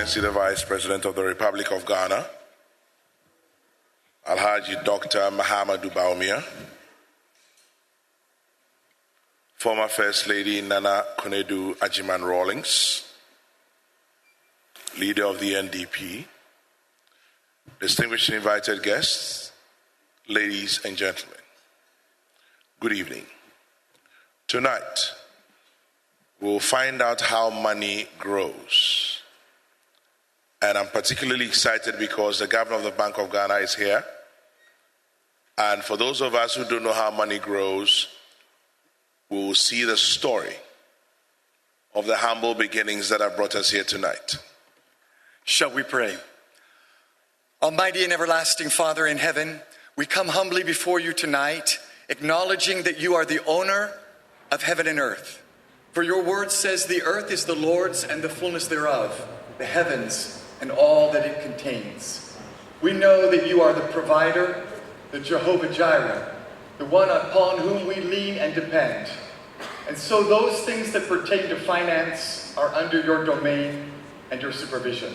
Excellency the Vice President of the Republic of Ghana, Alhaji Dr. Mahamudu Bawumia, former First Lady Nana Konadu Agyemang Rawlings, leader of the NDP, distinguished invited guests, ladies and gentlemen, good evening. Tonight, we'll find out how money grows. And I'm particularly excited because the governor of the Bank of Ghana is here. And for those of us who don't know how money grows, we will see the story of the humble beginnings that have brought us here tonight. Shall we pray? Almighty and everlasting Father in heaven, we come humbly before you tonight, acknowledging that you are the owner of heaven and earth. For your word says the earth is the Lord's and the fullness thereof, the heavens and all that it contains. We know that you are the provider, the Jehovah Jireh, the one upon whom we lean and depend. And so those things that pertain to finance are under your domain and your supervision.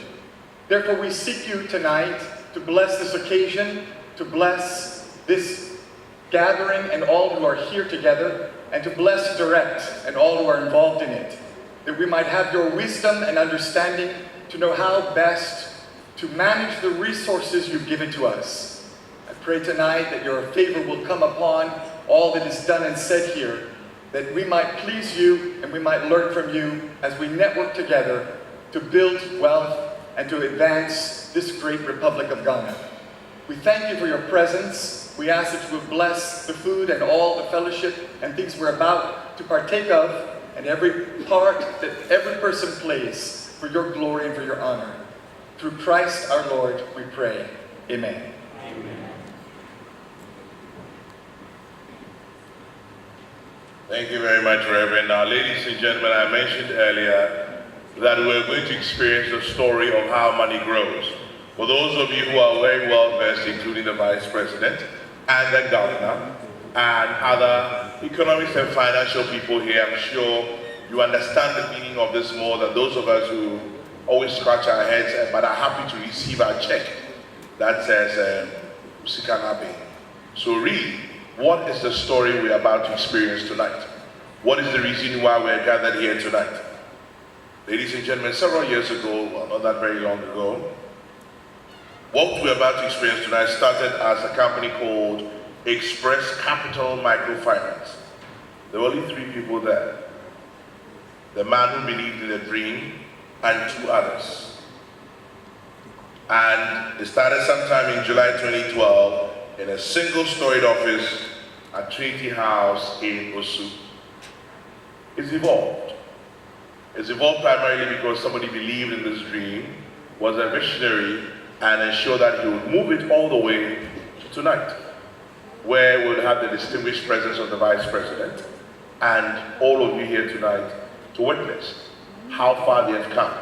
Therefore we seek you tonight to bless this occasion, to bless this gathering and all who are here together, and to bless Direct and all who are involved in it, that we might have your wisdom and understanding to know how best to manage the resources you've given to us. I pray tonight that your favor will come upon all that is done and said here, that we might please you and we might learn from you as we network together to build wealth and to advance this great Republic of Ghana. We thank you for your presence. We ask that you will bless the food and all the fellowship and things we're about to partake of, and every part that every person plays for your glory and for your honor. Through Christ our Lord, we pray. Amen. Amen. Thank you very much, Reverend. Now, ladies and gentlemen, I mentioned earlier that we're going to experience the story of how money grows. For those of you who are very well versed, including the Vice President and the Governor and other economics and financial people here, I'm sure you understand the meaning of this more than those of us who always scratch our heads but are happy to receive our check that says Usikanabe. So really, what is the story we're about to experience tonight? What is the reason why we're gathered here tonight? Ladies and gentlemen, several years ago, well, not that very long ago, what we're about to experience tonight started as a company called Express Capital Microfinance. There were only 3 people there. The man who believed in the dream and 2 others. And it started sometime in July 2012 in a single-storied office at Trinity House in Osu. It's evolved. It's evolved primarily because somebody believed in this dream, was a visionary, and ensure that he would move it all the way to tonight, where we would have the distinguished presence of the Vice President and all of you here tonight to witness how far they have come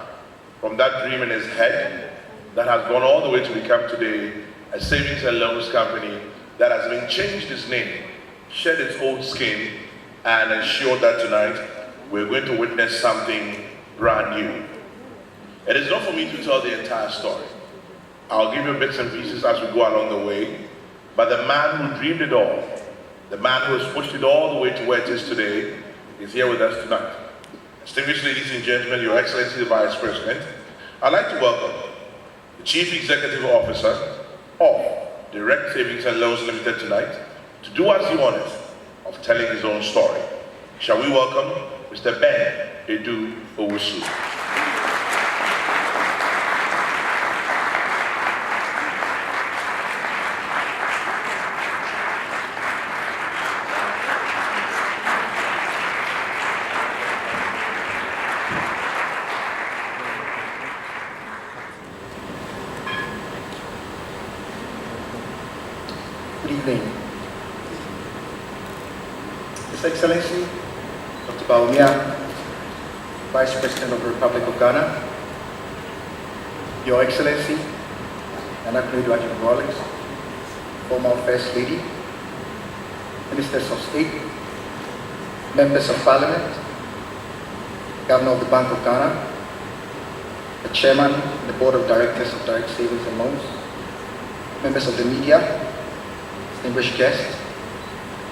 from that dream in his head that has gone all the way to become today a savings and loans company that has been changed its name, shed its old skin, and ensured that tonight we're going to witness something brand new. It is not for me to tell the entire story. I'll give you bits and pieces as we go along the way, but the man who dreamed it all, the man who has pushed it all the way to where it is today, is here with us tonight. Distinguished ladies and gentlemen, Your Excellency the Vice President, I'd like to welcome the Chief Executive Officer of Direct Savings and Loans Limited tonight to do us the honors of telling his own story. Shall we welcome Mr. Ben Edu Owusu. Good evening. His Excellency, Dr. Bawumia, Vice President of the Republic of Ghana, Your Excellency, Nana Agyemang Rawlings, former First Lady, Ministers of State, Members of Parliament, Governor of the Bank of Ghana, the chairman, the board of directors of Direct Savings and Loans, members of the media, distinguished guests,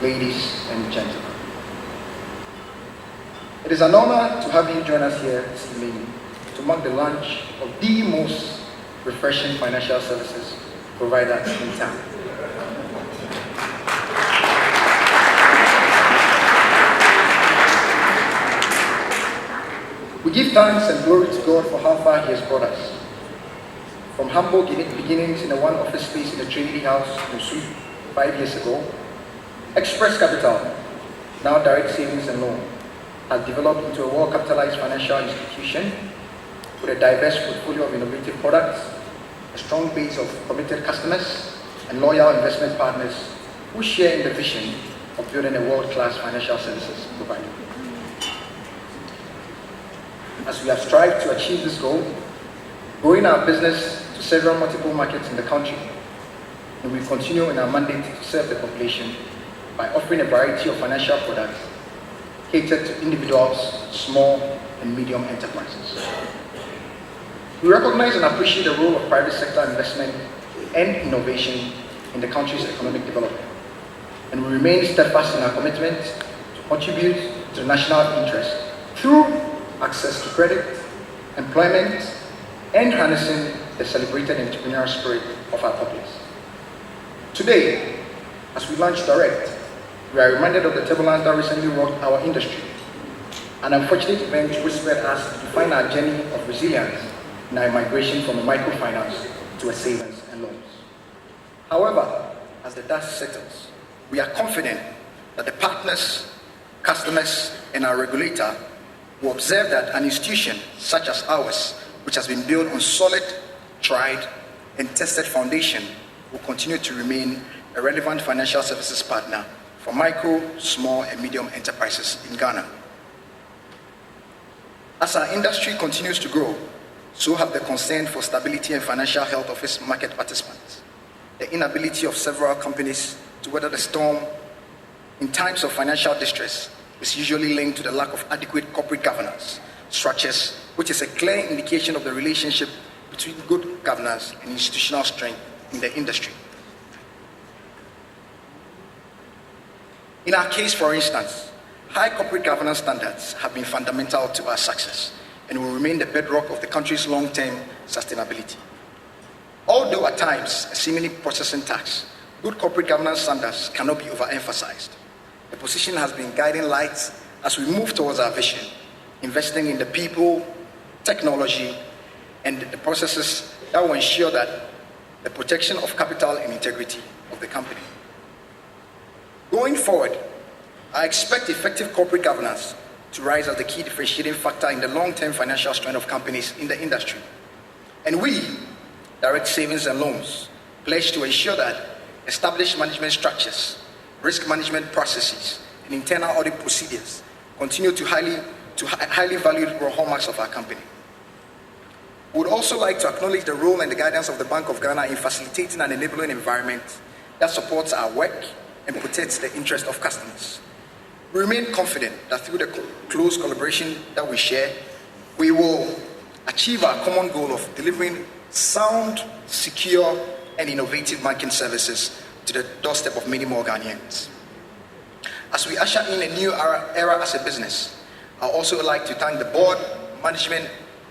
ladies and gentlemen. It is an honor to have you join us here this evening to mark the launch of the most refreshing financial services provider in town. We give thanks and glory to God for how far He has brought us. From humble beginnings in a one-office space in the Trinity House in Osu 5 years ago, Express Capital, now Direct Savings and Loan, has developed into a well-capitalized financial institution with a diverse portfolio of innovative products, a strong base of committed customers, and loyal investment partners who share in the vision of building a world-class financial services provider. As we have strived to achieve this goal, growing our business to several multiple markets in the country, and we continue in our mandate to serve the population by offering a variety of financial products catered to individuals, small and medium enterprises. We recognize and appreciate the role of private sector investment and innovation in the country's economic development, and we remain steadfast in our commitment to contribute to the national interest through access to credit, employment, and harnessing the celebrated entrepreneurial spirit of our populace. Today, as we launch Direct, we are reminded of the turbulence that recently rocked our industry, an unfortunate event which spurred us to define our journey of resilience in our migration from a microfinance to a savings and loans. However, as the dust settles, we are confident that the partners, customers, and our regulator will observe that an institution such as ours, which has been built on solid, tried, and tested foundation, will continue to remain a relevant financial services partner for micro, small, and medium enterprises in Ghana. As our industry continues to grow, so have the concern for stability and financial health of its market participants. The inability of several companies to weather the storm in times of financial distress is usually linked to the lack of adequate corporate governance structures, which is a clear indication of the relationship between good governance and institutional strength in the industry. In our case, for instance, high corporate governance standards have been fundamental to our success and will remain the bedrock of the country's long-term sustainability. Although at times a seemingly processing tax, good corporate governance standards cannot be overemphasized. The position has been guiding lights as we move towards our vision, investing in the people, technology, and the processes that will ensure that the protection of capital and integrity of the company. Going forward, I expect effective corporate governance to rise as the key differentiating factor in the long-term financial strength of companies in the industry. And we, Direct Savings and Loans, pledge to ensure that established management structures, risk management processes, and internal audit procedures continue to highly valued hallmarks of our company. We would also like to acknowledge the role and the guidance of the Bank of Ghana in facilitating an enabling environment that supports our work and protects the interest of customers. We remain confident that through the close collaboration that we share, we will achieve our common goal of delivering sound, secure, and innovative banking services to the doorstep of many more Ghanaians. As we usher in a new era as a business, I'd also like to thank the board, management,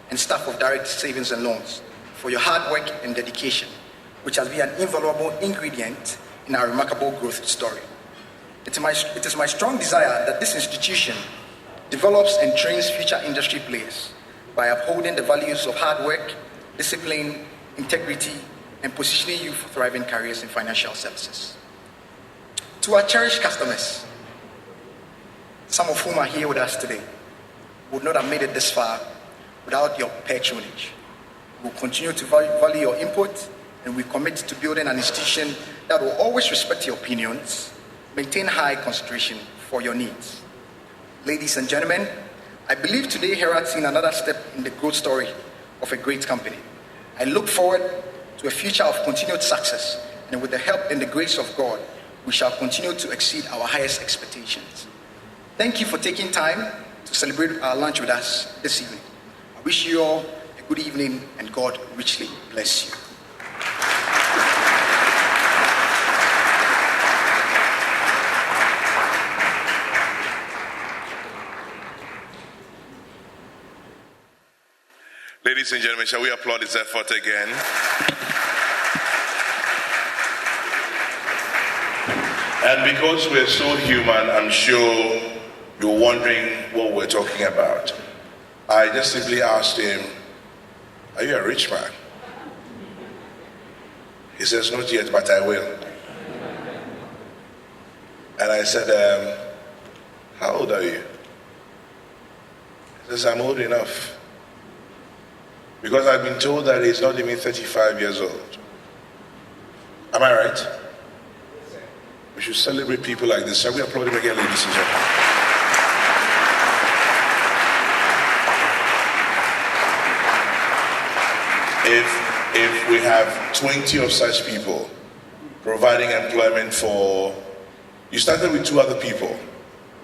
and staff of Direct Savings and Loans for your hard work and dedication, which has been an invaluable ingredient in our remarkable growth story. It is my strong desire that this institution develops and trains future industry players by upholding the values of hard work, discipline, integrity, and positioning you for thriving careers in financial services. To our cherished customers, some of whom are here with us today, would not have made it this far without your patronage. We'll continue to value your input, and we commit to building an institution that will always respect your opinions, maintain high consideration for your needs. Ladies and gentlemen, I believe today heralds in another step in the growth story of a great company. I look forward to a future of continued success, and with the help and the grace of God, we shall continue to exceed our highest expectations. Thank you for taking time to celebrate our lunch with us this evening. I wish you all a Good evening, and God richly bless you. Ladies and gentlemen, shall we applaud his effort again? And because we're so human, I'm sure you're wondering what we're talking about. I just simply asked him, "Are you a rich man?" He says, "Not yet, but I will." And I said, "How old are you?" He says, "I'm old enough." Because I've been told that he's not even 35 years old. Am I right? We should celebrate people like this. Shall we applaud him again, ladies and gentlemen? If we have 20 of such people providing employment for, you started with 2 other people.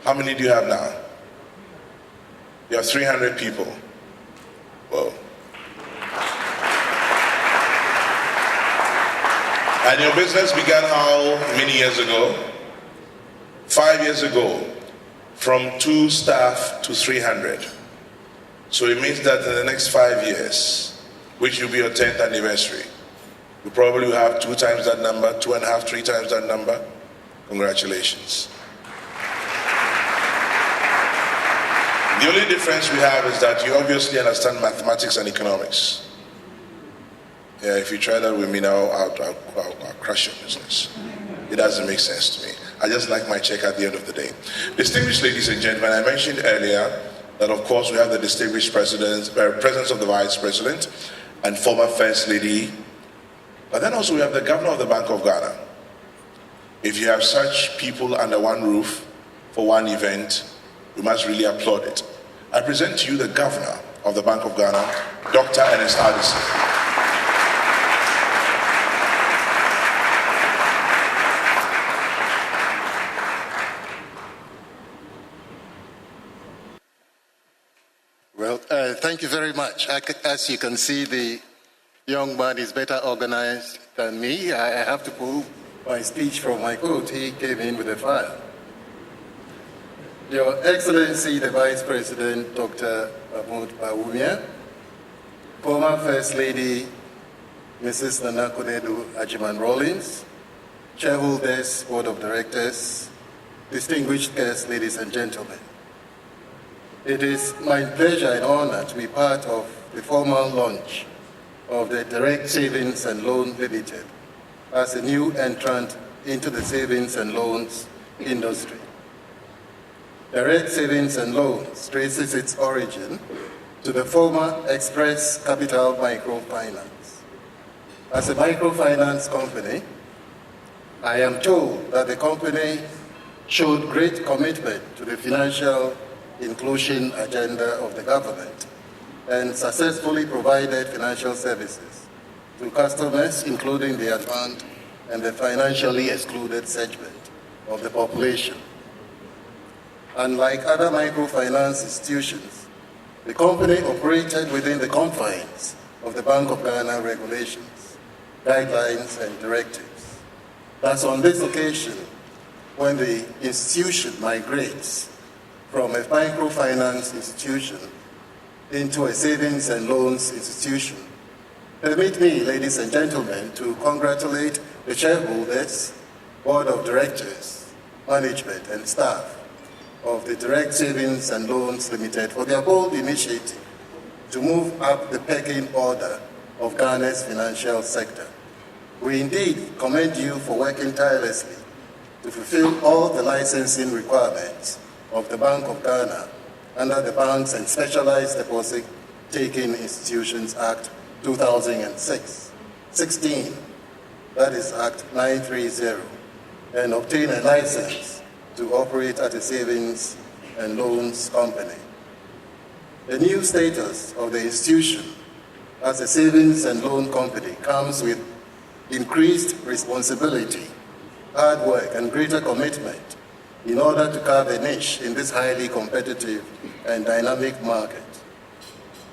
How many do you have now? You have 300 people. Whoa. And your business began how many years ago? 5 years ago, from 2 staff to 300. So it means that in the next 5 years, which will be your 10th anniversary, you probably will have 2 times that number, 2.5, 3 times that number. Congratulations. The only difference we have is that you obviously understand mathematics and economics. Yeah, if you try that with me now, I'll crush your business. It doesn't make sense to me. I just like my check at the end of the day. Distinguished ladies and gentlemen, I mentioned earlier that of course we have the distinguished presence of the Vice President and former First Lady, but then also we have the Governor of the Bank of Ghana. If you have such people under one roof for one event, we must really applaud it. I present to you the Governor of the Bank of Ghana, Dr. Ernest Addison. Well, thank you very much. As you can see, the young man is better organized than me. I have to pull my speech from my coat. He came in with a file. Your Excellency, the Vice President, Dr. Bawumia, former First Lady, Mrs. Konadu Agyemang Rawlings, shareholders, Board of Directors, distinguished guests, ladies and gentlemen. It is my pleasure and honor to be part of the formal launch of the Direct Savings and Loan Limited as a new entrant into the savings and loans industry. Direct Savings and Loans traces its origin to the former Express Capital Microfinance. As a microfinance company, I am told that the company showed great commitment to the financial inclusion agenda of the government and successfully provided financial services to customers, including the advanced and the financially excluded segment of the population. Unlike other microfinance institutions, the company operated within the confines of the Bank of Ghana regulations, guidelines, and directives. Thus, on this occasion, when the institution migrates from a microfinance institution into a savings and loans institution, permit me, ladies and gentlemen, to congratulate the shareholders, Board of Directors, management, and staff of the Direct Savings and Loans Limited for their bold initiative to move up the pecking order of Ghana's financial sector. We indeed commend you for working tirelessly to fulfill all the licensing requirements of the Bank of Ghana under the Banks and Specialized Deposit Taking Institutions Act 2016, that is Act 930, and obtain a license to operate at a savings and loans company. The new status of the institution as a savings and loan company comes with increased responsibility, hard work, and greater commitment in order to carve a niche in this highly competitive and dynamic market.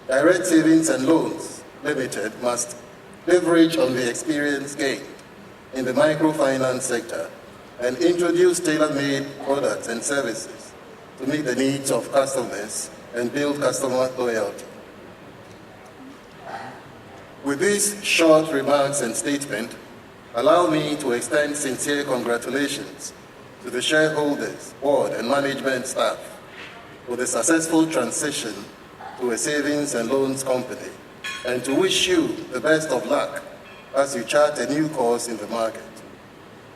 Direct Savings and Loans Limited must leverage on the experience gained in the microfinance sector and introduce tailor-made products and services to meet the needs of customers and build customer loyalty. With these short remarks and statement, allow me to extend sincere congratulations to the shareholders, board, and management staff for the successful transition to a savings and loans company, and to wish you the best of luck as you chart a new course in the market.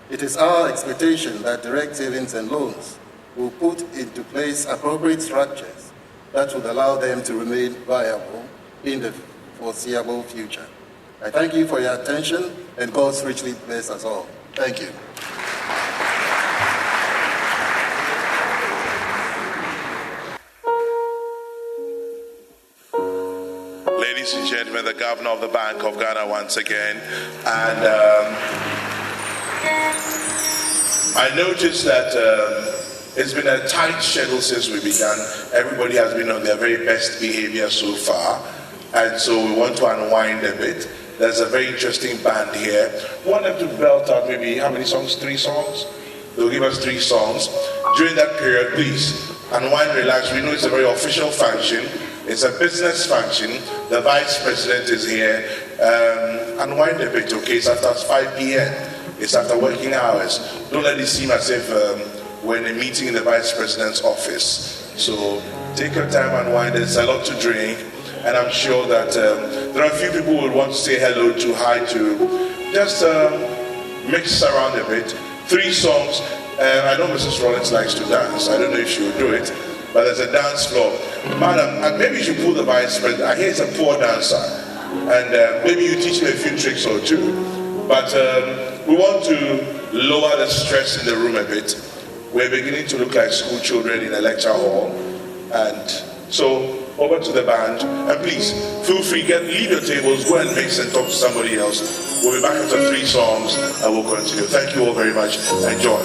It is our expectation that Direct Savings and Loans will put into place appropriate structures that would allow them to remain viable in the foreseeable future. I thank you for your attention, and God's richly bless us all. Thank you. Ladies and gentlemen, the Governor of the Bank of Ghana once again. And I noticed that it's been a tight schedule since we began. Everybody has been on their very best behavior so far. And so we want to unwind a bit. There's a very interesting band here. We want them to belt out maybe, how many songs? 3 songs? They'll give us 3 songs. During that period, please, unwind, relax. We know it's a very official function. It's a business function. The Vice President is here. Unwind a bit, okay? It's after 5 p.m. It's after working hours. Don't let it seem as if we're in a meeting in the Vice President's office. So take your time, unwind. There's a lot to drink. And I'm sure that there are a few people who would want to say hello to, hi to. Just mix around a bit. 3 songs. I know Mrs. Rawlings likes to dance. I don't know if she will do it, but there's a dance floor. Madam, maybe you should pull the Vice President. I hear he's a poor dancer. And maybe you teach him a few tricks or 2. But we want to lower the stress in the room a bit. We're beginning to look like school children in a lecture hall. And so, over to the band, and please feel free, leave your tables, go and mix and talk to somebody else. We'll be back after 3 songs and we'll continue. Thank you all very much. Enjoy.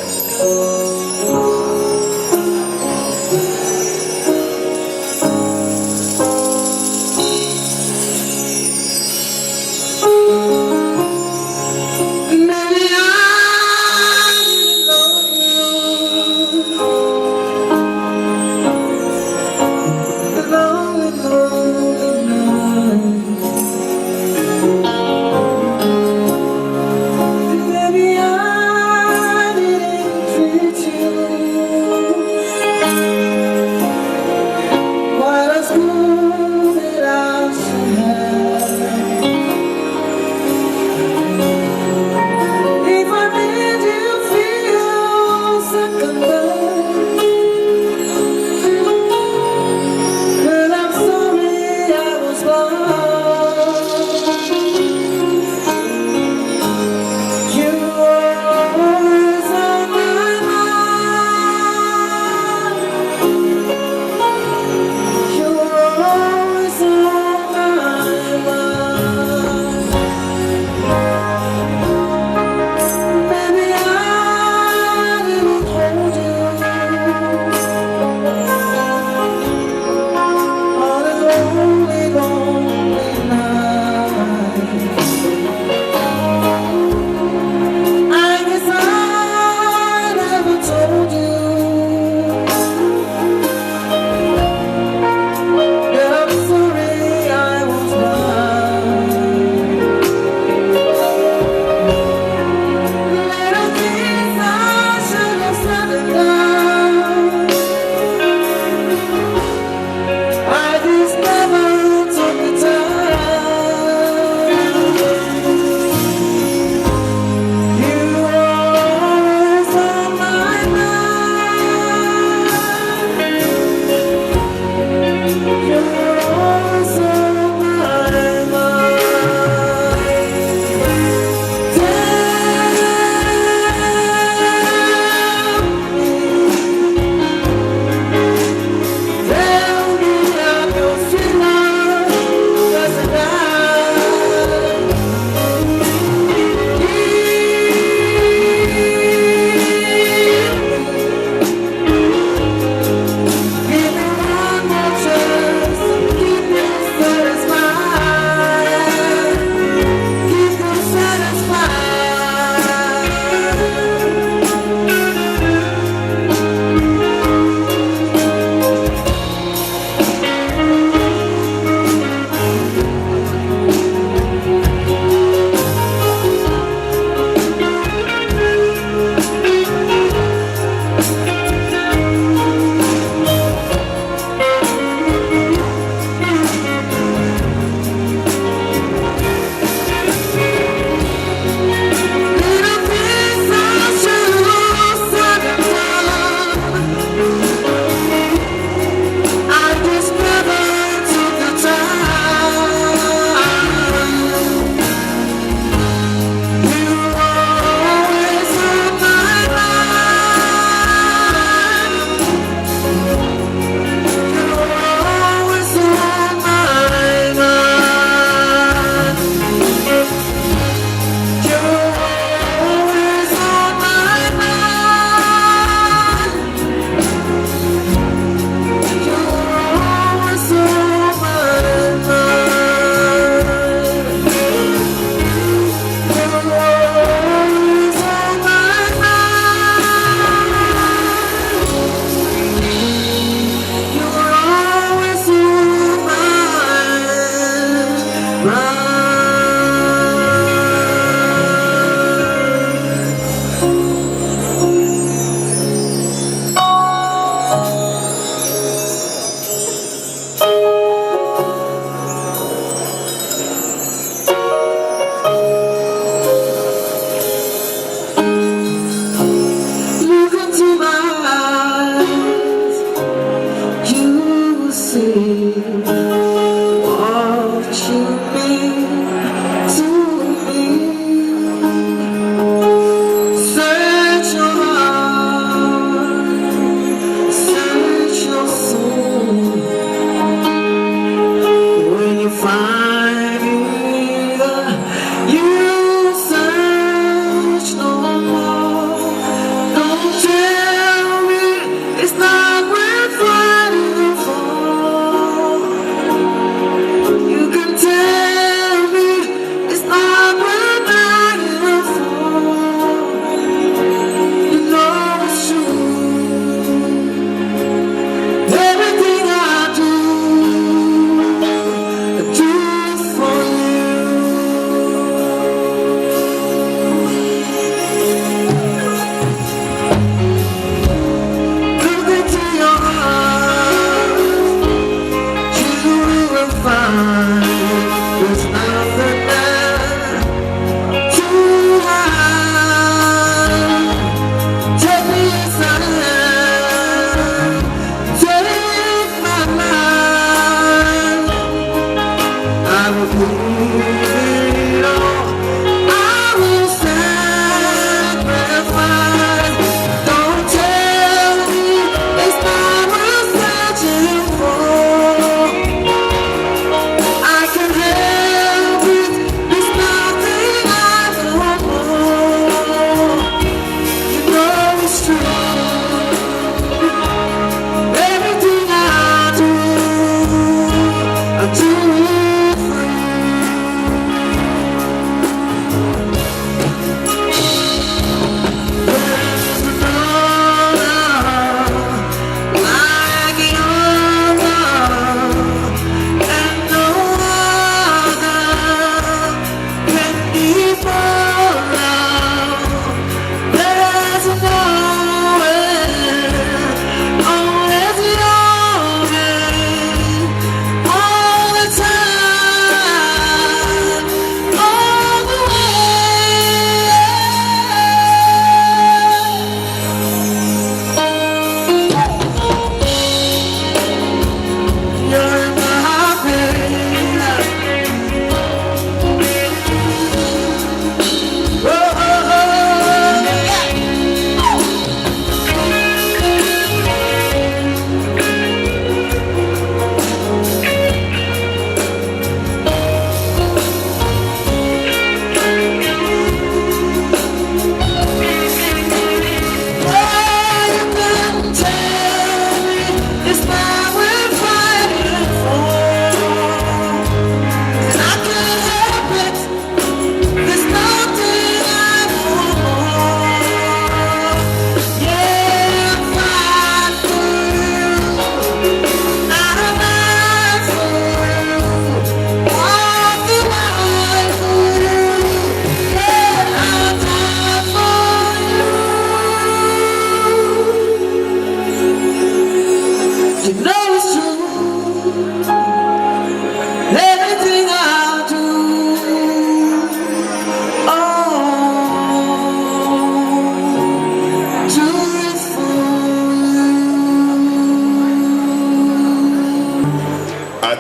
Baby, I didn't treat you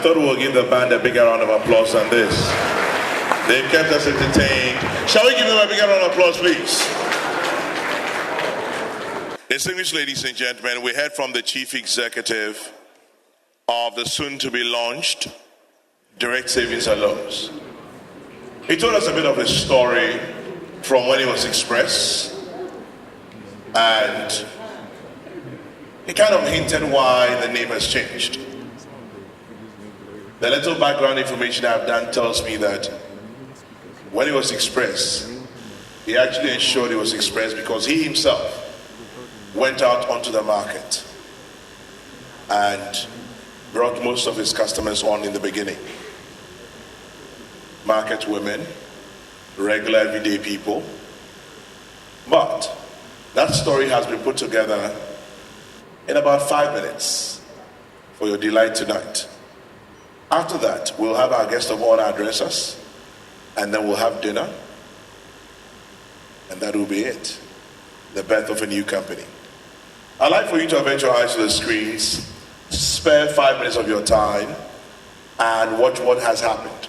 thought we'll give the band a bigger round of applause than this. They've kept us entertained. Shall we give them a bigger round of applause, please? Distinguished ladies and gentlemen, we heard from the Chief Executive of the soon-to-be-launched Direct Savings and Loans. He told us a bit of his story from when it was expressed, and he kind of hinted why the name has changed. The little background information I've done tells me that when it was expressed, he actually ensured it was expressed because he himself went out onto the market and brought most of his customers on in the beginning. Market women, regular everyday people. But that story has been put together in about 5 minutes for your delight tonight. After that, we'll have our guest of honor address us, and then we'll have dinner, and that will be it. The birth of a new company. I'd like for you to avert your eyes to the screens, spare 5 minutes of your time, and watch what has happened.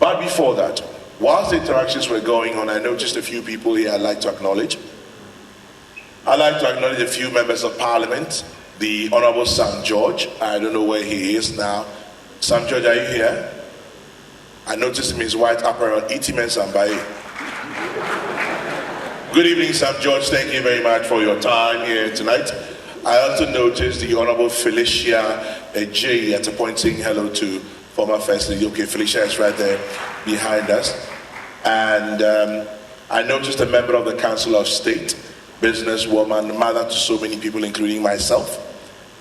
But before that, whilst the interactions were going on, I noticed a few people here I'd like to acknowledge. I'd like to acknowledge a few members of Parliament, the Honorable Sam George. I don't know where he is now. Sam George, are you here? I noticed him in his white apparel, Itimen Sambai. Good evening, Sam George. Thank you very much for your time here tonight. I also noticed the Honorable Felicia J at pointing hello to former First Lady. Okay, Felicia is right there behind us. And I noticed a member of the Council of State, businesswoman, mother to so many people, including myself.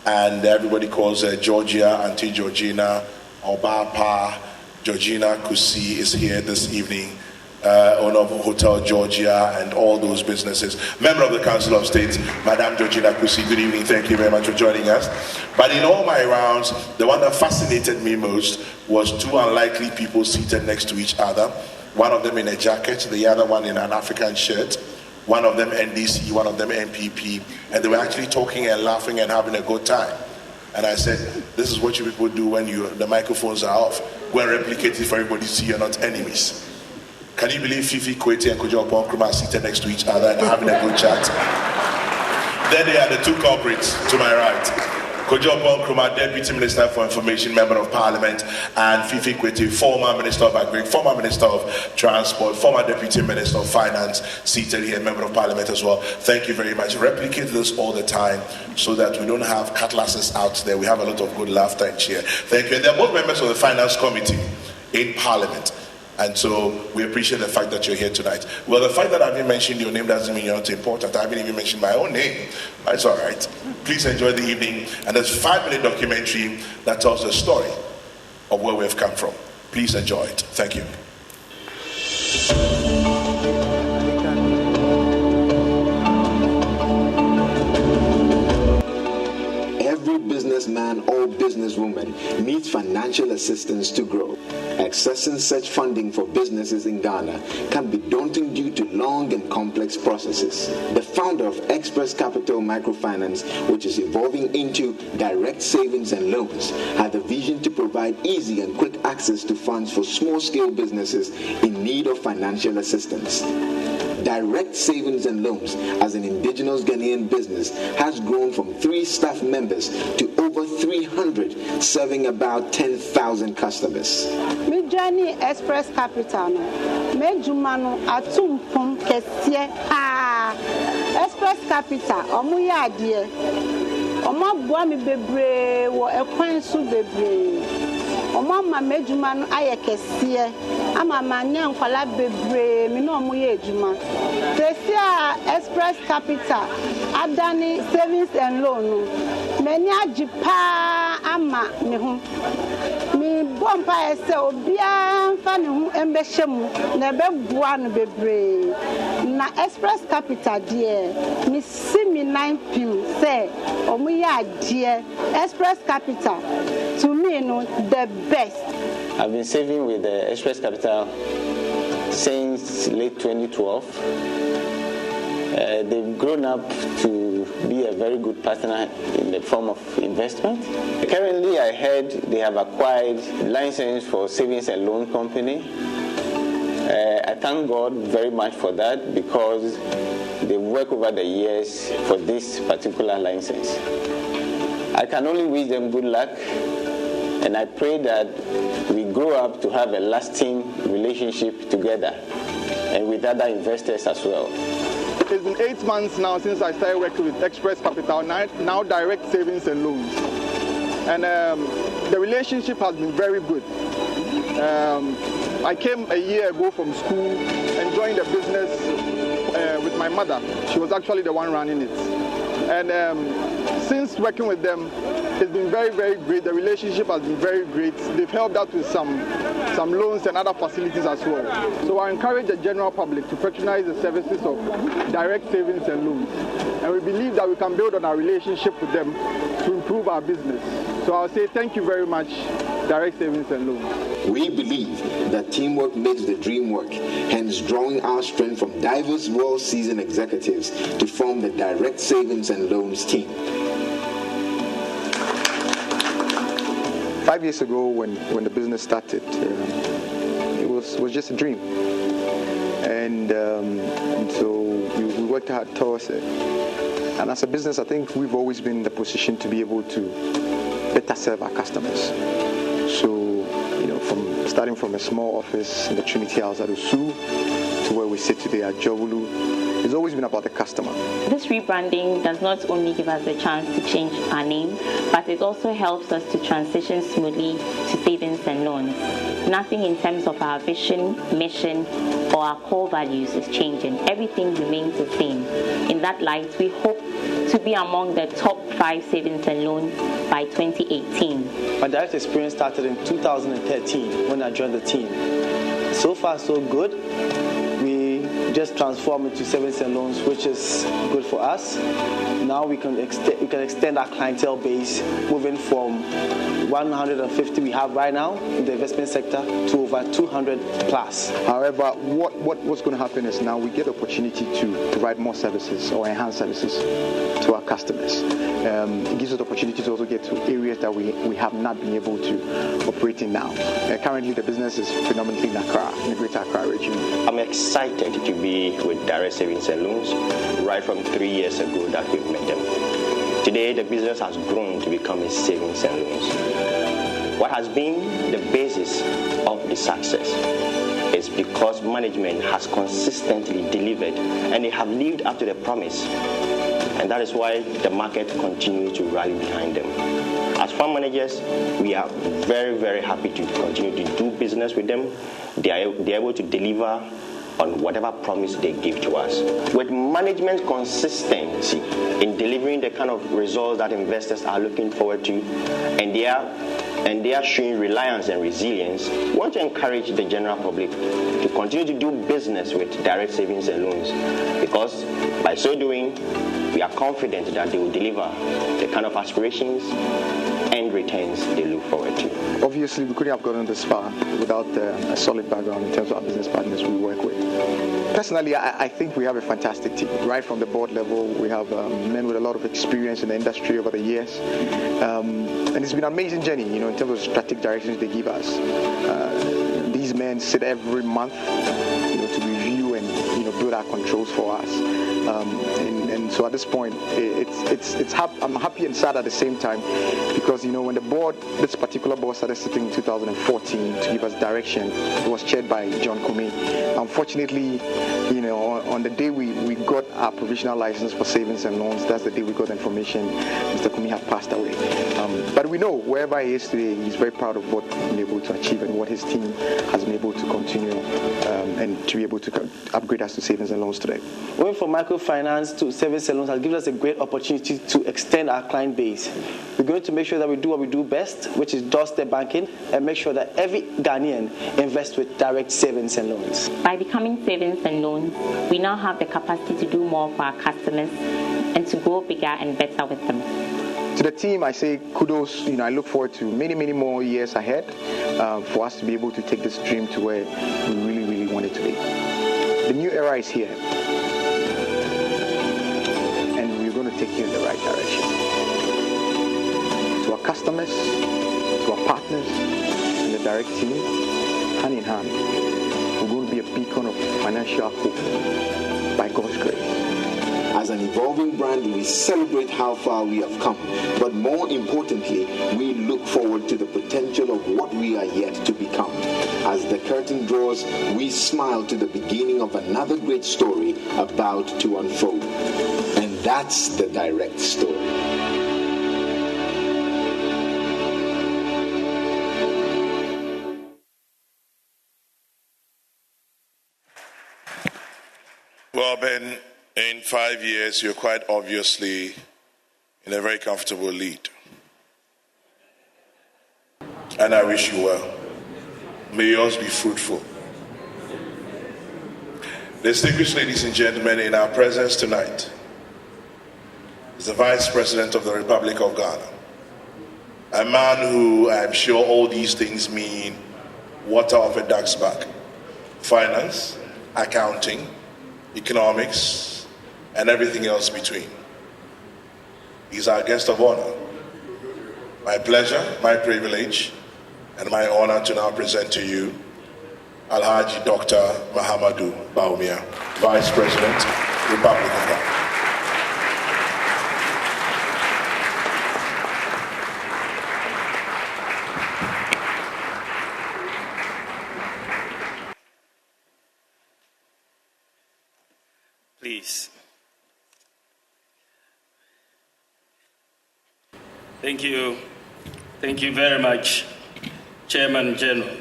And everybody calls her Georgia, Auntie Georgina, Obapa. Georgina Kusi is here this evening. Owner of Hotel Georgia and all those businesses. Member of the Council of State, Madame Georgina Kusi, good evening. Thank you very much for joining us. But in all my rounds, the one that fascinated me most was two unlikely people seated next to each other. One of them in a jacket, the other one in an African shirt. One of them NDC, one of them MPP. And they were actually talking and laughing and having a good time. And I said, this is what you people do when the microphones are off. Go and replicate it for everybody to see you're not enemies. Can you believe Fifi Kweti and Kojo Nkrumah are seated next to each other and having a good chat? There they are, the two culprits to my right. Kojo Nkrumah, Deputy Minister for Information, Member of Parliament, and Fifi Kweti, former Minister of Agri, former Minister of Transport, former Deputy Minister of Finance, seated here, Member of Parliament as well. Thank you very much. Replicate this all the time so that we don't have cutlasses out there. We have a lot of good laughter and cheer. Thank you. And they're both members of the Finance Committee in Parliament. And so we appreciate the fact that you're here tonight. Well, the fact that I haven't mentioned your name doesn't mean you're not important. I haven't even mentioned my own name. That's all right. Please enjoy the evening. And there's a 5-minute documentary that tells the story of where we've come from. Please enjoy it. Thank you. Businessman or businesswoman needs financial assistance to grow. Accessing such funding for businesses in Ghana can be daunting due to long and complex processes. The founder of Express Capital Microfinance, which is evolving into direct savings and loans, had the vision to provide easy and quick access to funds for small-scale businesses in need of financial assistance. Direct Savings and Loans, as an indigenous Ghanaian business, has grown from 3 staff members to over 300, serving about 10,000 customers. Me journey Express Capital me jumano atumpum kesie Express Capital omu ya adie omo boa mi bebre wo ekwan su bebre omo ma mejuma no aye kesie ama manya nkwala bebre mi no omo ye ejuma kesia Express Capital adani savings and loan many ajipa ama me ho mi bompa ese obia fa ne ho embehemu na beboa no bebre na Express Capital die mi simi 9 pim say omo ya adie Express Capital to me no the best. I've been saving with the Express Capital since late 2012. They've grown up to be a very good partner in the form of investment. Currently, I heard they have acquired license for savings and loan company. I thank God very much for that because they've worked over the years for this particular license. I can only wish them good luck, and I pray that we grow up to have a lasting relationship together and with other investors as well. It's been 8 months now since I started working with Express Capital, now direct savings and loans. And the relationship has been very good. I came a year ago from school and joined the business with my mother. She was actually the one running it. And since working with them, it's been very, very great. The relationship has been very great. They've helped out with some loans and other facilities as well. So I encourage the general public to patronize the services of direct savings and loans. And we believe that we can build on our relationship with them to improve our business. So I'll say thank you very much, Direct Savings and Loans. We believe that teamwork makes the dream work, hence drawing our strength from diverse well-seasoned executives to form the Direct Savings and Loans team. 5 years ago, when the business started, it was just a dream, and so we worked hard towards it. And as a business, I think we've always been in the position to be able to better serve our customers. So, from starting from a small office in the Trinity House at Osu to where we sit today at Jovulu, it's always been about the customer. This rebranding does not only give us the chance to change our name, but it also helps us to transition smoothly to savings and loans. Nothing in terms of our vision, mission, or our core values is changing. Everything remains the same. In that light, we hope to be among the top 5 savings and loans by 2018. My direct experience started in 2013 when I joined the team. So far, so good. We just transformed into savings and loans, which is good for us. Now we can extend our clientele base, moving from 150 we have right now in the investment sector to over 200 plus. However, what's going to happen is now we get the opportunity to provide more services or enhance services to our customers. It gives us the opportunity to also get to areas that we have not been able to operate in now. Currently, the business is predominantly in Accra, in the Greater Accra region. I'm excited to be with Direct Savings and Loans right from 3 years ago that we've met them. Today, the business has grown to become a savings and loans. What has been the basis of the success is because management has consistently delivered and they have lived up to the promise. And that is why the market continues to rally behind them. As fund managers, we are very, very happy to continue to do business with them. They are able to deliver on whatever promise they give to us. With management consistency in delivering the kind of results that investors are looking forward to, and they are showing reliance and resilience, we want to encourage the general public to continue to do business with Direct Savings and Loans, because by so doing, we are confident that they will deliver the kind of aspirations and returns they look forward to. Obviously, we couldn't have gotten this far without a solid background in terms of our business partners we work with. Personally, I think we have a fantastic team. Right from the board level, we have men with a lot of experience in the industry over the years. And it's been an amazing journey, in terms of strategic directions they give us. These men sit every month, to review and build our controls for us. And so at this point, I'm happy and sad at the same time, because when this particular board started sitting in 2014 to give us direction, it was chaired by John Kumi. Unfortunately, on the day we got our provisional license for savings and loans, that's the day we got the information Mr. Kumi had passed away. But we know wherever he is today, he's very proud of what he's been able to achieve and what his team has been able to continue and to be able to upgrade us to savings and loans today. Going from microfinance to savings and loans has given us a great opportunity to extend our client base. We're going to make sure that we do what we do best, which is doorstep banking, and make sure that every Ghanaian invests with Direct Savings and Loans. By becoming savings and loans, we now have the capacity to do more for our customers and to grow bigger and better with them. To the team, I say kudos. I look forward to many, many more years ahead for us to be able to take this dream to where we really, really want it to be. The new era is here. in the right direction. To our customers, to our partners, and the direct team, hand in hand, we're going to be a beacon of financial hope by God's grace. As an evolving brand, we celebrate how far we have come, but more importantly, we look forward to the potential of what we are yet to become. As the curtain draws, we smile to the beginning of another great story about to unfold. And that's the direct story. Well, Ben, in 5 years, you're quite obviously in a very comfortable lead. And I wish you well. May yours be fruitful. Distinguished ladies and gentlemen, in our presence tonight is the Vice President of the Republic of Ghana, a man who I'm sure all these things mean water off a duck's back: finance, accounting, economics, and everything else between. He's our guest of honor. My pleasure, my privilege, and my honor to now present to you Alhaji Dr. Mahamudu Bawumia, Vice President, Republic of Ghana. Please. Thank you. Thank you very much, Chairman General.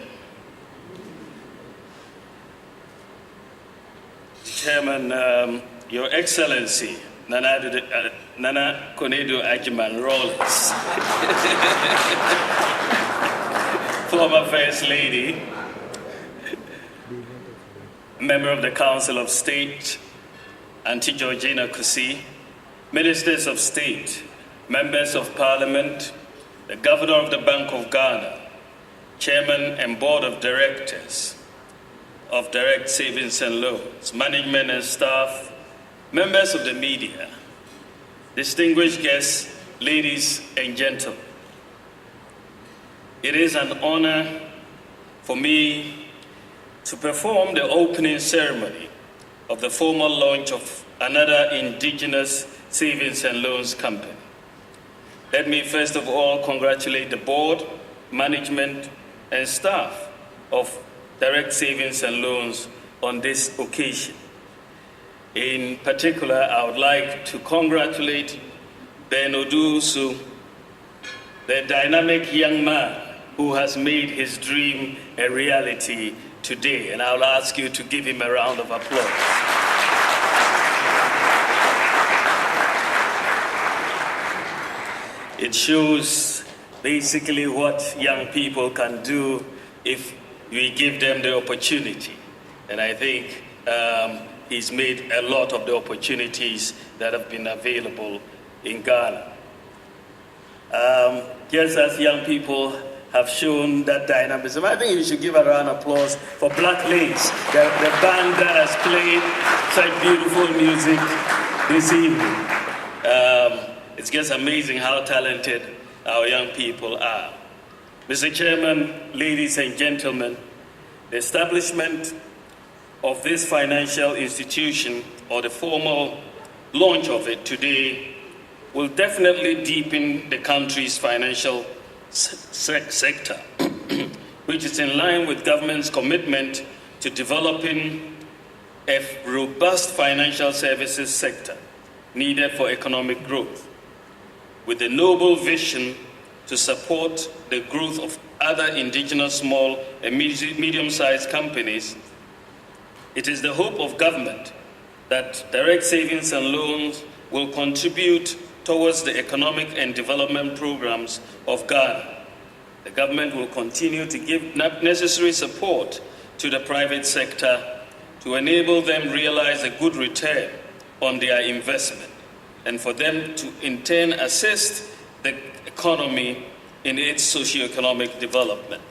Chairman, Your Excellency, Nana Konadu Agyemang Rawlings, former First Lady, member of the Council of State, Auntie Georgina Kusi, Ministers of State, Members of Parliament, the Governor of the Bank of Ghana, Chairman and Board of Directors of Direct Savings and Loans, management and staff, members of the media, distinguished guests, ladies and gentlemen. It is an honor for me to perform the opening ceremony of the formal launch of another indigenous savings and loans company. Let me first of all congratulate the board, management, and staff of Direct Savings and Loans on this occasion. In particular, I would like to congratulate Ben Odusu, the dynamic young man who has made his dream a reality today, and I'll ask you to give him a round of applause. It shows basically what young people can do if we give them the opportunity. And I think he's made a lot of the opportunities that have been available in Ghana. Just as young people have shown that dynamism, I think we should give a round of applause for Black Lace, the band that has played such beautiful music this evening. It's just amazing how talented our young people are. Mr. Chairman, ladies and gentlemen, the establishment of this financial institution, or the formal launch of it today, will definitely deepen the country's financial sector, which is in line with government's commitment to developing a robust financial services sector needed for economic growth, with the noble vision to support the growth of other indigenous small and medium-sized companies. It is the hope of government that Direct Savings and Loans will contribute towards the economic and development programs of Ghana. The government will continue to give necessary support to the private sector to enable them realize a good return on their investment, and for them to in turn assist the economy in its socio-economic development.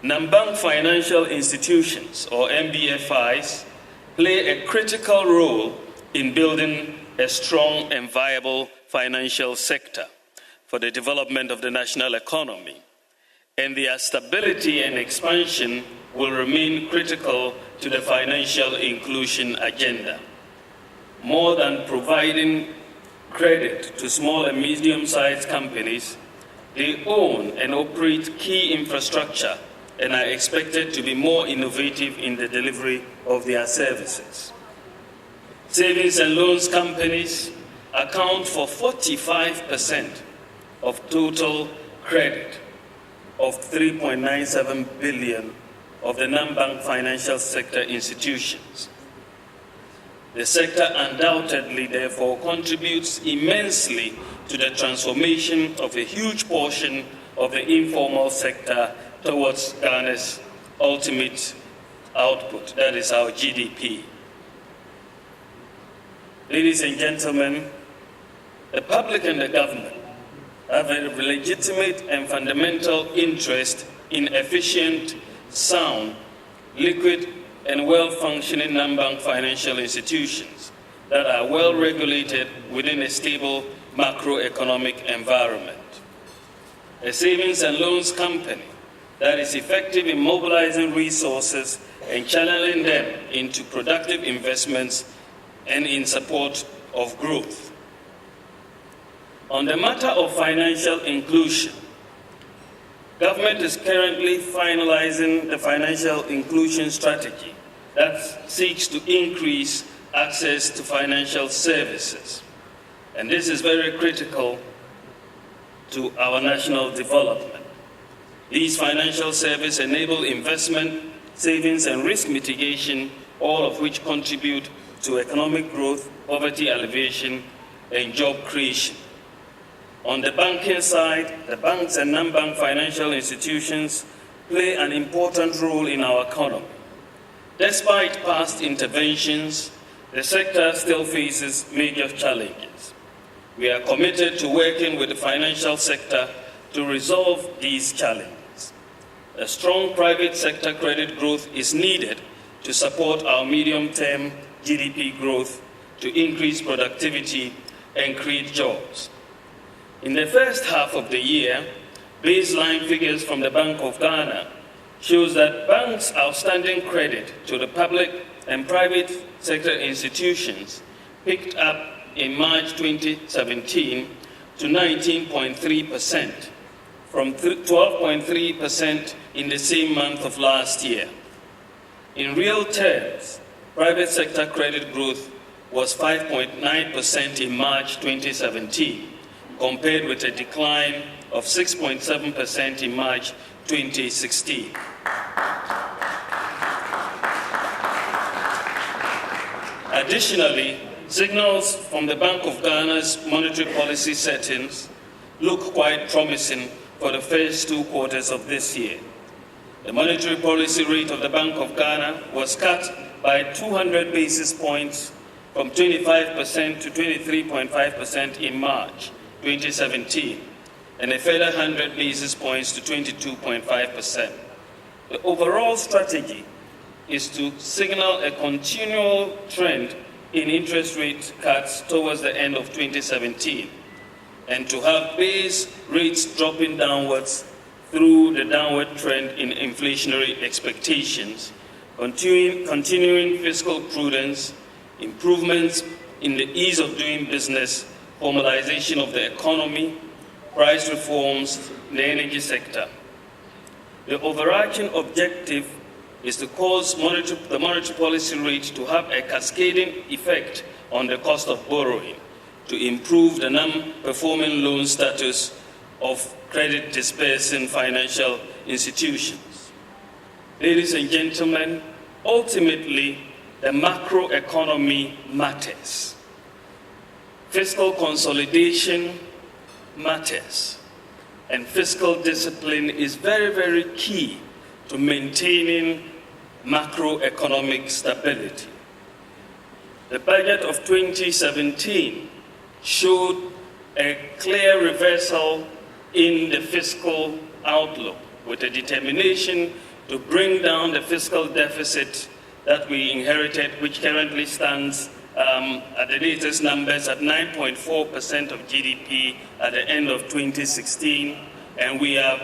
Non-bank financial institutions, or NBFIs, play a critical role in building a strong and viable financial sector for the development of the national economy, and their stability and expansion will remain critical to the financial inclusion agenda. More than providing credit to small and medium-sized companies, they own and operate key infrastructure and are expected to be more innovative in the delivery of their services. Savings and loans companies account for 45% of total credit of 3.97 billion of the non-bank financial sector institutions. The sector undoubtedly, therefore, contributes immensely to the transformation of a huge portion of the informal sector towards Ghana's ultimate output, that is our GDP. Ladies and gentlemen, the public and the government have a legitimate and fundamental interest in efficient, sound, liquid, and well-functioning non-bank financial institutions that are well-regulated within a stable macroeconomic environment. A savings and loans company that is effective in mobilizing resources and channeling them into productive investments and in support of growth. On the matter of financial inclusion, government is currently finalizing the financial inclusion strategy that seeks to increase access to financial services. And this is very critical to our national development. These financial services enable investment, savings, and risk mitigation, all of which contribute to economic growth, poverty alleviation, and job creation. On the banking side, the banks and non-bank financial institutions play an important role in our economy. Despite past interventions, the sector still faces major challenges. We are committed to working with the financial sector to resolve these challenges. A strong private sector credit growth is needed to support our medium-term GDP growth, to increase productivity and create jobs. In the first half of the year, baseline figures from the Bank of Ghana shows that banks' outstanding credit to the public and private sector institutions picked up in March 2017 to 19.3%, from 12.3% in the same month of last year. In real terms, private sector credit growth was 5.9% in March 2017, compared with a decline of 6.7% in March 2016. Additionally, signals from the Bank of Ghana's monetary policy settings look quite promising for the first 2 quarters of this year. The monetary policy rate of the Bank of Ghana was cut by 200 basis points from 25% to 23.5% in March 2017, and a further 100 basis points to 22.5%. The overall strategy is to signal a continual trend in interest rate cuts towards the end of 2017, and to have base rates dropping downwards through the downward trend in inflationary expectations, continuing fiscal prudence, improvements in the ease of doing business, formalization of the economy, price reforms in the energy sector. The overarching objective is to cause the monetary policy rate to have a cascading effect on the cost of borrowing, to improve the non-performing loan status of credit dispersing financial institutions. Ladies and gentlemen, ultimately, the macroeconomy matters. Fiscal consolidation matters, and fiscal discipline is very, very key to maintaining macroeconomic stability. The budget of 2017 showed a clear reversal in the fiscal outlook, with a determination to bring down the fiscal deficit that we inherited, which currently stands at the latest numbers at 9.4% of GDP at the end of 2016, and we are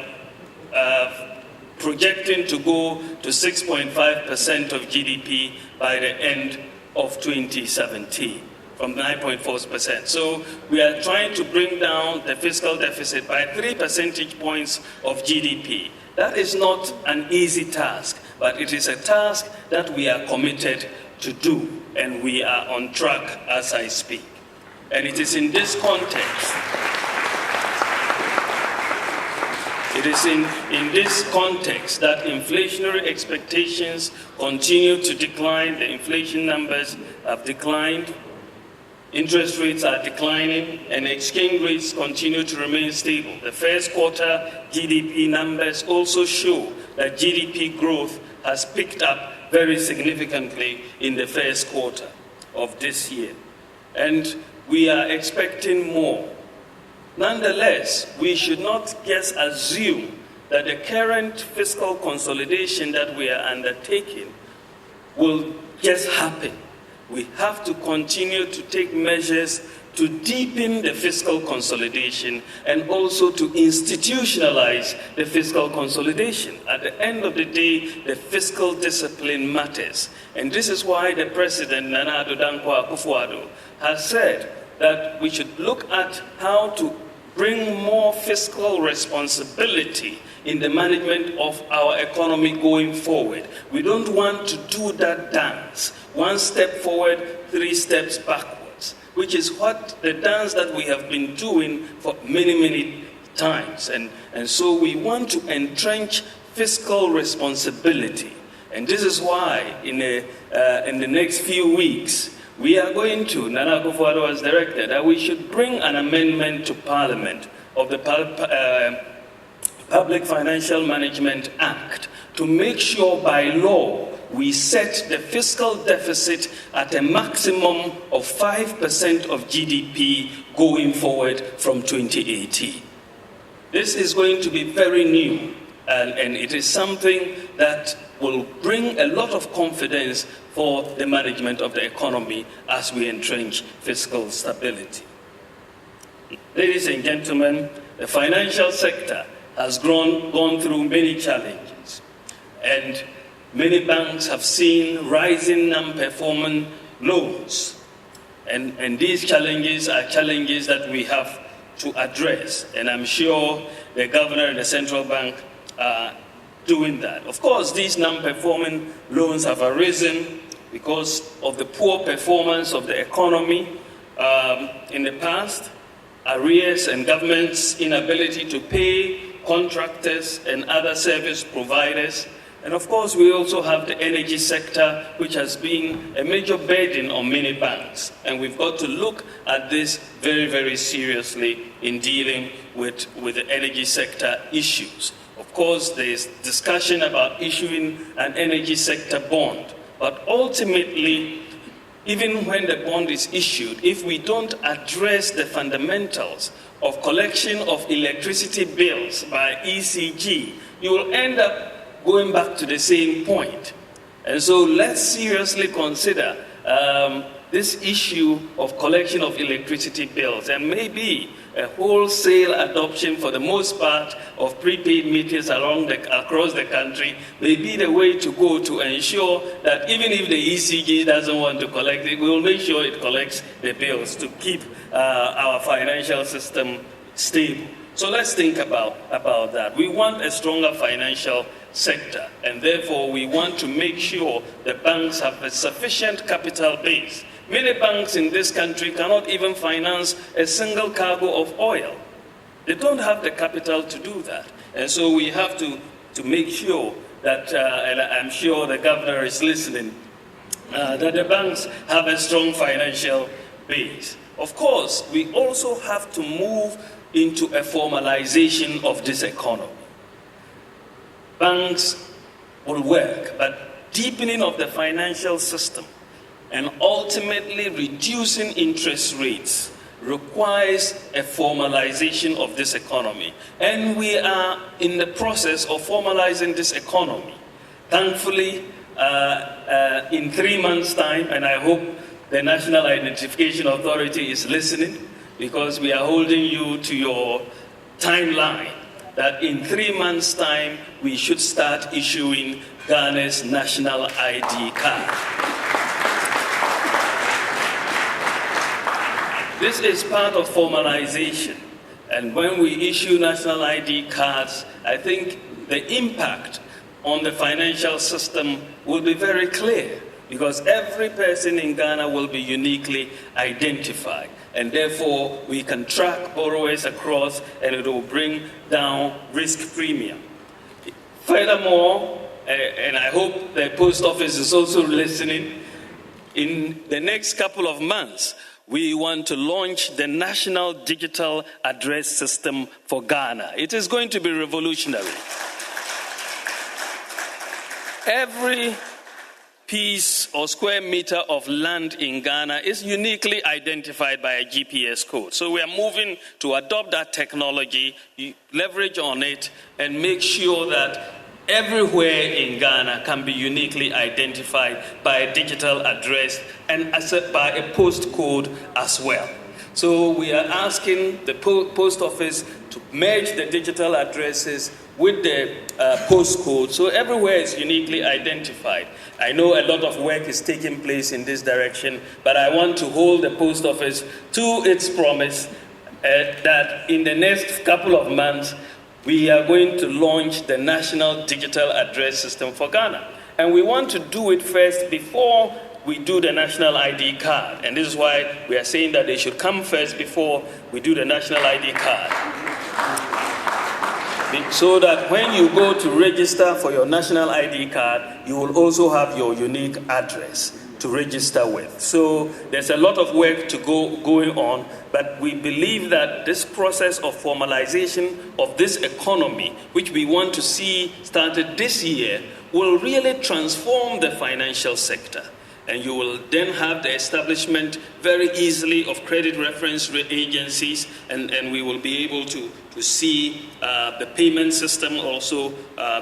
projecting to go to 6.5% of GDP by the end of 2017, from 9.4%. So we are trying to bring down the fiscal deficit by 3 percentage points of GDP. That is not an easy task, but it is a task that we are committed to do, and we are on track as I speak. And it is in this context, that inflationary expectations continue to decline. The inflation numbers have declined, interest rates are declining, and exchange rates continue to remain stable. The first quarter GDP numbers also show that GDP growth has picked up very significantly in the first quarter of this year. And we are expecting more. Nonetheless, we should not just assume that the current fiscal consolidation that we are undertaking will just happen. We have to continue to take measures to deepen the fiscal consolidation and also to institutionalize the fiscal consolidation. At the end of the day, the fiscal discipline matters. And this is why the President, Nana Addo Dankwa Akufo-Addo, has said that we should look at how to bring more fiscal responsibility in the management of our economy going forward. We don't want to do that dance. 1 step forward, 3 steps backwards, which is what the dance that we have been doing for many, many times. And so we want to entrench fiscal responsibility. And this is why in the next few weeks, we are going to, Nana Akufo-Addo has directed, that we should bring an amendment to Parliament of the Public Financial Management Act to make sure by law we set the fiscal deficit at a maximum of 5% of GDP going forward from 2018. This is going to be very new, and it is something that will bring a lot of confidence for the management of the economy as we entrench fiscal stability. Ladies and gentlemen, the financial sector has gone through many challenges, and many banks have seen rising non-performing loans. And these challenges are challenges that we have to address, and I'm sure the governor and the central bank are doing that. Of course, these non-performing loans have arisen because of the poor performance of the economy in the past, arrears and government's inability to pay contractors and other service providers. And of course, we also have the energy sector, which has been a major burden on many banks. And we've got to look at this very, very seriously in dealing with the energy sector issues. Of course, there's discussion about issuing an energy sector bond. But ultimately, even when the bond is issued, if we don't address the fundamentals of collection of electricity bills by ECG, you will end up going back to the same point. And so let's seriously consider this issue of collection of electricity bills, and maybe a wholesale adoption for the most part of prepaid meters across the country may be the way to go to ensure that even if the ECG doesn't want to collect it, we will make sure it collects the bills to keep our financial system stable. So let's think about that. We want a stronger financial sector, and therefore we want to make sure the banks have a sufficient capital base. Many banks in this country cannot even finance a single cargo of oil. They don't have the capital to do that. And so we have to make sure that, and I'm sure the governor is listening, that the banks have a strong financial base. Of course, we also have to move into a formalization of this economy. Banks will work, but deepening of the financial system and ultimately reducing interest rates requires a formalization of this economy. And we are in the process of formalizing this economy. Thankfully, in 3 months' time, and I hope the National Identification Authority is listening, because we are holding you to your timeline that in 3 months' time we should start issuing Ghana's national ID card. This is part of formalization, and when we issue national ID cards, I think the impact on the financial system will be very clear, because every person in Ghana will be uniquely identified, and therefore we can track borrowers across, and it will bring down risk premium. Furthermore, and I hope the post office is also listening, in the next couple of months, we want to launch the National Digital Address System for Ghana. It is going to be revolutionary. Every piece or square meter of land in Ghana is uniquely identified by a GPS code. So we are moving to adopt that technology, leverage on it, and make sure that everywhere in Ghana can be uniquely identified by a digital address and by a postcode as well. So we are asking the post office to merge the digital addresses with the postcode, so everywhere is uniquely identified. I know a lot of work is taking place in this direction, but I want to hold the post office to its promise that in the next couple of months, we are going to launch the National Digital Address System for Ghana. And we want to do it first before we do the national ID card. And this is why we are saying that they should come first before we do the national ID card. So that when you go to register for your national ID card, you will also have your unique address to register with. So there's a lot of work to going on, but we believe that this process of formalization of this economy, which we want to see started this year, will really transform the financial sector. And you will then have the establishment very easily of credit reference agencies, and we will be able to see the payment system also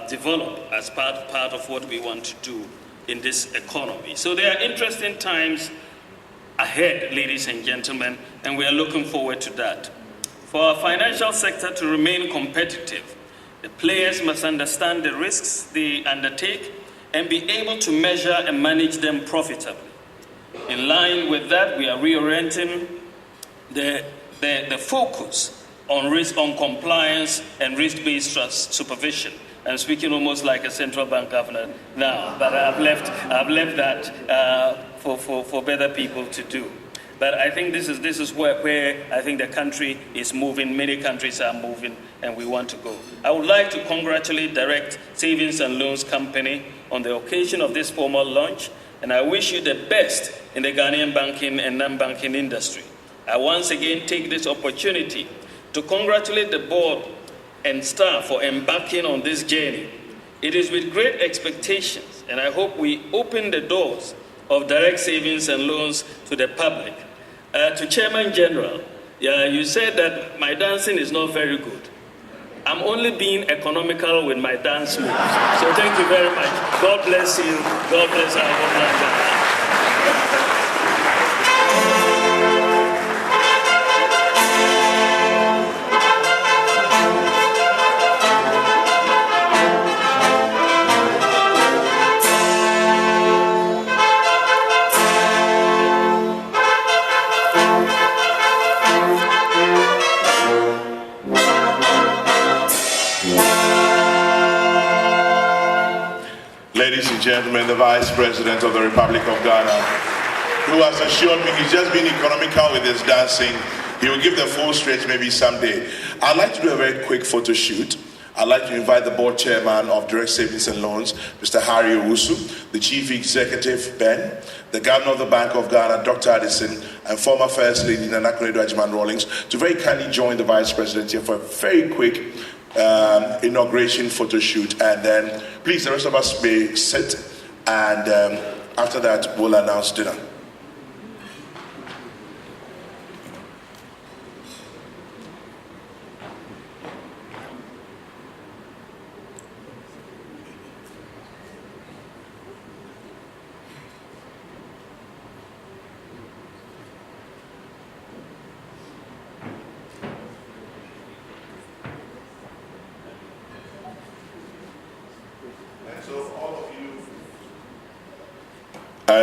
develop as part of what we want to do in this economy. So there are interesting times ahead, ladies and gentlemen, and we are looking forward to that. For our financial sector to remain competitive, the players must understand the risks they undertake and be able to measure and manage them profitably. In line with that, we are reorienting the focus on risk, on compliance and risk-based supervision. I'm speaking almost like a central bank governor now, but I've left that for better people to do. But I think this is where I think the country is moving. Many countries are moving, and we want to go. I would like to congratulate Direct Savings and Loans Company on the occasion of this formal launch, and I wish you the best in the Ghanaian banking and non-banking industry. I once again take this opportunity to congratulate the board and staff for embarking on this journey. It is with great expectations, and I hope we open the doors of direct savings and loans to the public. To Chairman General, you said that my dancing is not very good. I'm only being economical with my dance moves. So thank you very much. God bless you. God bless our homeland. Ladies and gentlemen, the Vice President of the Republic of Ghana, who has assured me he's just being economical with his dancing. He will give the full stretch maybe someday. I'd like to do a very quick photo shoot. I'd like to invite the board chairman of Direct Savings and Loans, Mr. Harry Owusu, the chief executive, Ben, the governor of the Bank of Ghana, Dr. Addison, and former First Lady, Konadu Agyemang Rawlings, to very kindly join the Vice President here for a very quick inauguration photo shoot. And then please, the rest of us may sit, and after that we'll announce dinner.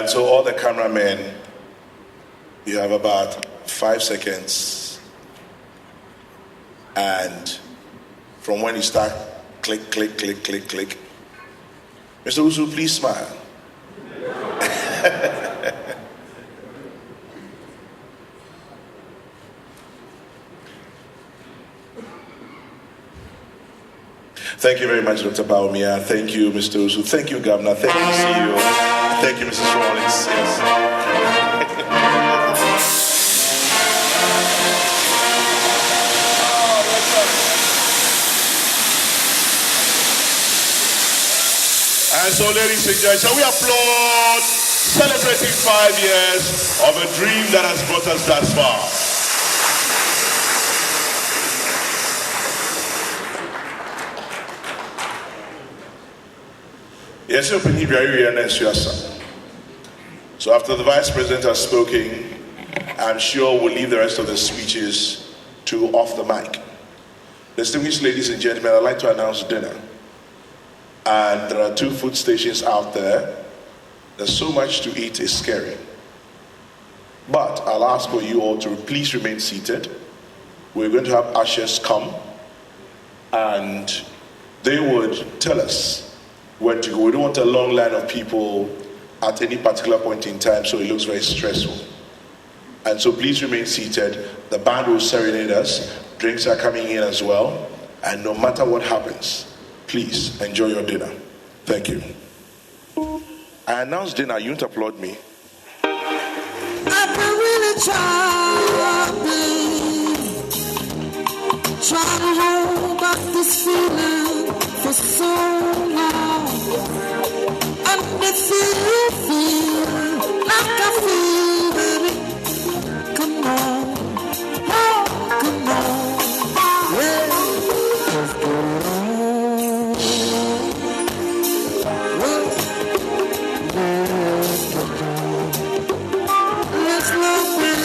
And so all the cameramen, you have about 5 seconds. And from when you start, click, click, click, click, click. Mr. Usu, please smile. Thank you very much, Dr. Bawumia. Thank you, Mr. Usu. Thank you, Governor. Thank you, CEO. Thank you, Mrs. Rawlings. Yes. And so, ladies and gentlemen, shall we applaud celebrating 5 years of a dream that has brought us thus far? Yes, Ernest. So after the Vice President has spoken, I'm sure we'll leave the rest of the speeches to off the mic. Distinguished ladies and gentlemen, I'd like to announce dinner. And there are 2 food stations out there. There's so much to eat, it's scary. But I'll ask for you all to please remain seated. We're going to have ushers come and they would tell us when to go. We don't want a long line of people at any particular point in time, so it looks very stressful. And so please remain seated. The band will serenade us. Drinks are coming in as well. And no matter what happens, please enjoy your dinner. Thank you. I announced dinner. You won't applaud me. I've been really trying to hold back this feeling for so long. And if you feel like I feel, baby, come on, oh, come on, yeah, let's go on. Let's love it.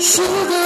Sugar.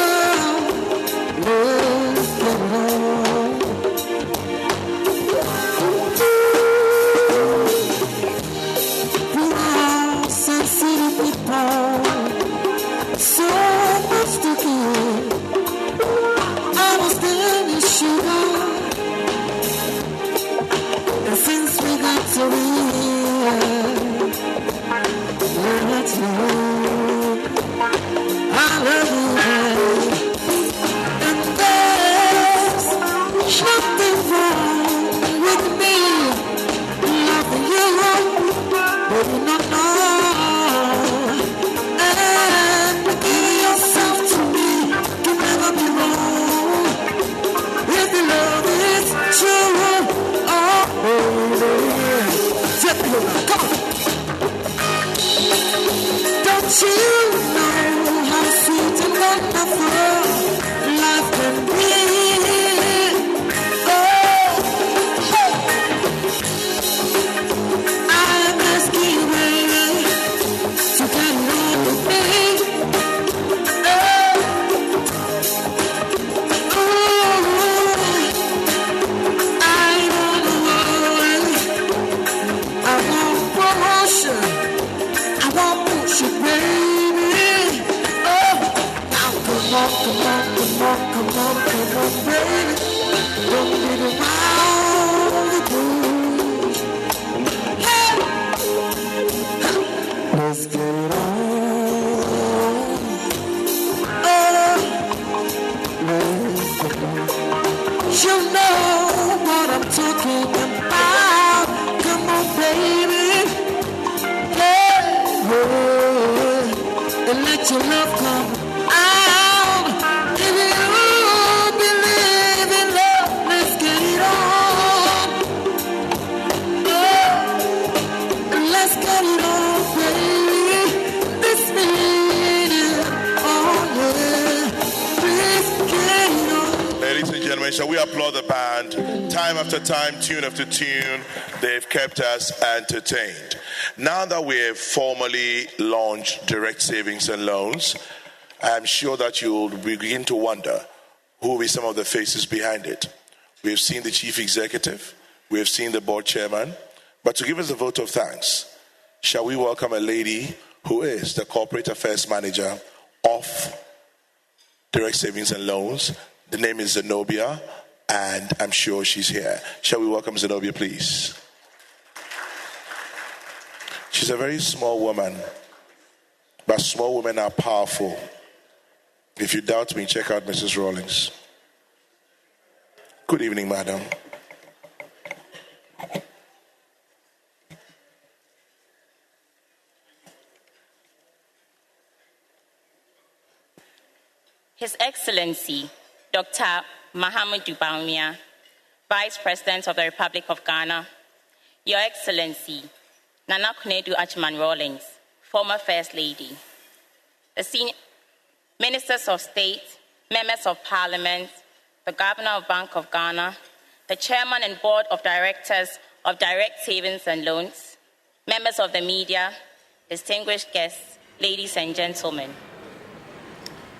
Shall we applaud the band? Time after time, tune after tune, they've kept us entertained. Now that we have formally launched direct savings and loans, I'm sure that you'll begin to wonder who will be some of the faces behind it. We've seen the chief executive, We have seen the board chairman. But to give us a vote of thanks, shall we welcome a lady who is the corporate affairs manager of Direct Savings and Loans. The name is Zenobia, and I'm sure she's here. Shall we welcome Zenobia, please? She's a very small woman, but small women are powerful. If you doubt me, check out Mrs. Rawlings. Good evening, madam. His Excellency, Dr. Mahamudu Bawumia, Vice President of the Republic of Ghana, Your Excellency, Nana Konadu Agyemang Rawlings, former First Lady, the senior Ministers of State, Members of Parliament, the Governor of Bank of Ghana, the Chairman and Board of Directors of Direct Savings and Loans, members of the media, distinguished guests, ladies and gentlemen.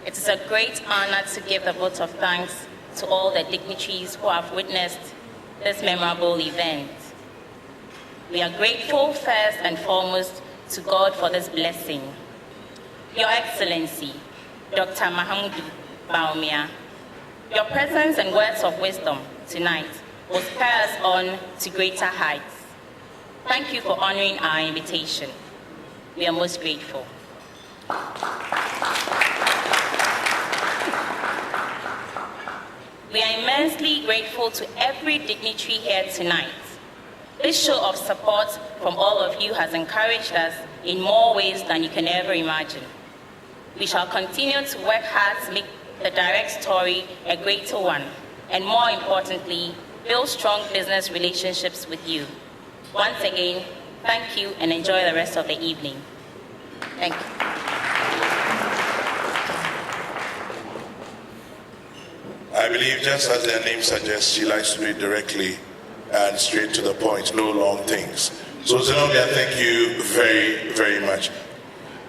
It is a great honor to give the vote of thanks to all the dignitaries who have witnessed this memorable event. We are grateful first and foremost to God for this blessing. Your Excellency, Dr. Mahamudu Bawumia, your presence and words of wisdom tonight will spur us on to greater heights. Thank you for honoring our invitation. We are most grateful. We are immensely grateful to every dignitary here tonight. This show of support from all of you has encouraged us in more ways than you can ever imagine. We shall continue to work hard to make the direct story a greater one, and more importantly, build strong business relationships with you. Once again, thank you and enjoy the rest of the evening. Thank you. I believe, just as their name suggests, she likes to do it directly and straight to the point, no long things. So Zenobia, thank you very, very much.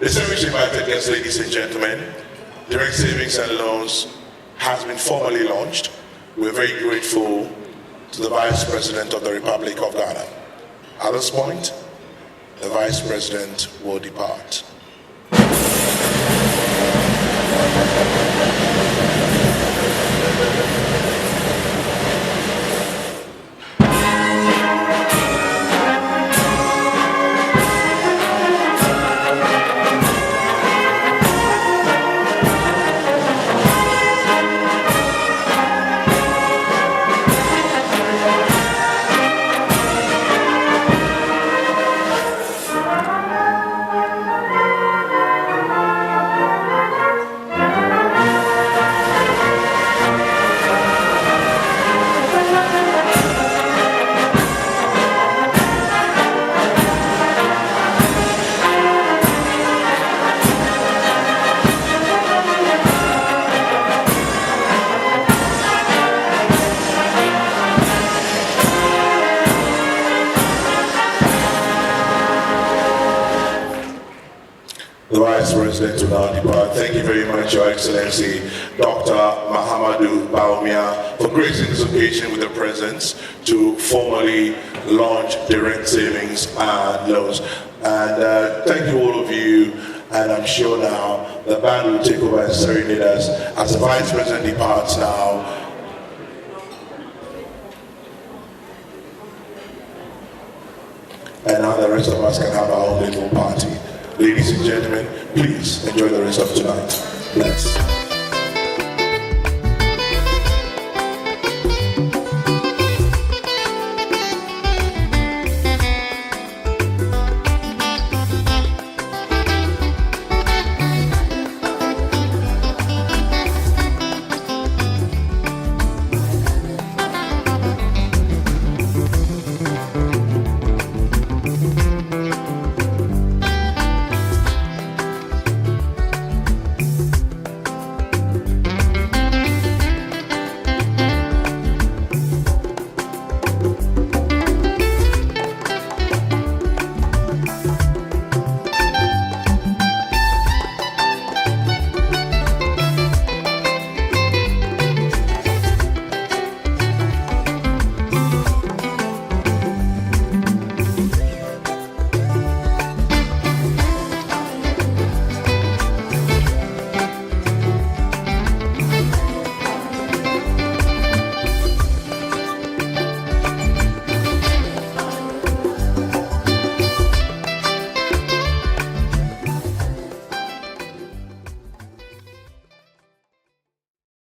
Distinguished invited guests, ladies and gentlemen, Direct Savings and Loans has been formally launched. We're very grateful to the Vice President of the Republic of Ghana. At this point, the Vice President will depart. The Vice President will now depart. Thank you very much, Your Excellency, Dr. Mahamudu Bawumia, for gracing this occasion with the presence to formally launch Direct Savings and Loans. And thank you, all of you. And I'm sure now the band will take over and serenade us as the Vice President departs now. And now the rest of us can have our own little party. Ladies and gentlemen, please enjoy the rest of tonight. Bless.